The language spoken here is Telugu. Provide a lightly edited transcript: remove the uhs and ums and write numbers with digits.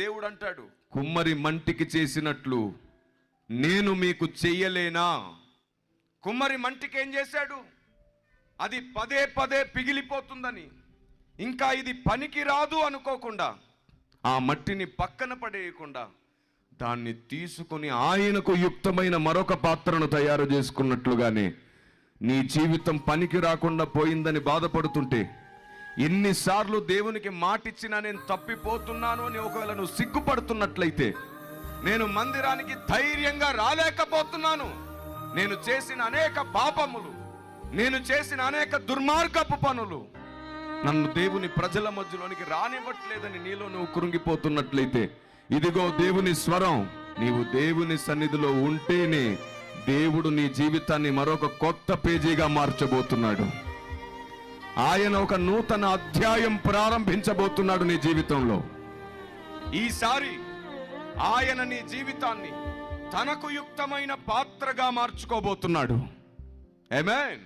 దేవుడు అంటాడు, కుమ్మరి మంటికి చేసినట్లు నేను మీకు చెయ్యలేనా? కుమ్మరి మంటికి ఏం చేశాడు? అది పదే పదే పిగిలిపోతుందని, ఇంకా ఇది పనికి రాదు అనుకోకుండా, ఆ మట్టిని పక్కన పడేయకుండా దాన్ని తీసుకుని ఆయనకు యుక్తమైన మరొక పాత్రను తయారు చేసుకున్నట్లుగానే నీ జీవితం పనికి రాకుండా పోయిందని బాధపడుతుంటే, ఎన్నిసార్లు దేవునికి మాటిచ్చినా నేను తప్పిపోతున్నాను అని ఒకవేళ నువ్వు సిగ్గుపడుతున్నట్లయితే, నేను మందిరానికి ధైర్యంగా రాలేకపోతున్నాను, నేను చేసిన అనేక పాపములు, నేను చేసిన అనేక దుర్మార్గపు పనులు నన్ను దేవుని ప్రజల మధ్యలోనికి రానివ్వట్లేదని నీలో నువ్వు కృంగిపోతున్నట్లయితే, ఇదిగో దేవుని స్వరం. నీవు దేవుని సన్నిధిలో ఉంటేనే దేవుడు నీ జీవితాన్ని మరొక కొత్త పేజీగా మార్చబోతున్నాడు. ఆయన ఒక నూతన అధ్యాయం ప్రారంభించబోతున్నాడు నీ జీవితంలో. ఈసారి ఆయన నీ జీవితాన్ని తనకు యుక్తమైన పాత్రగా మార్చుకోబోతున్నాడు. ఆమేన్.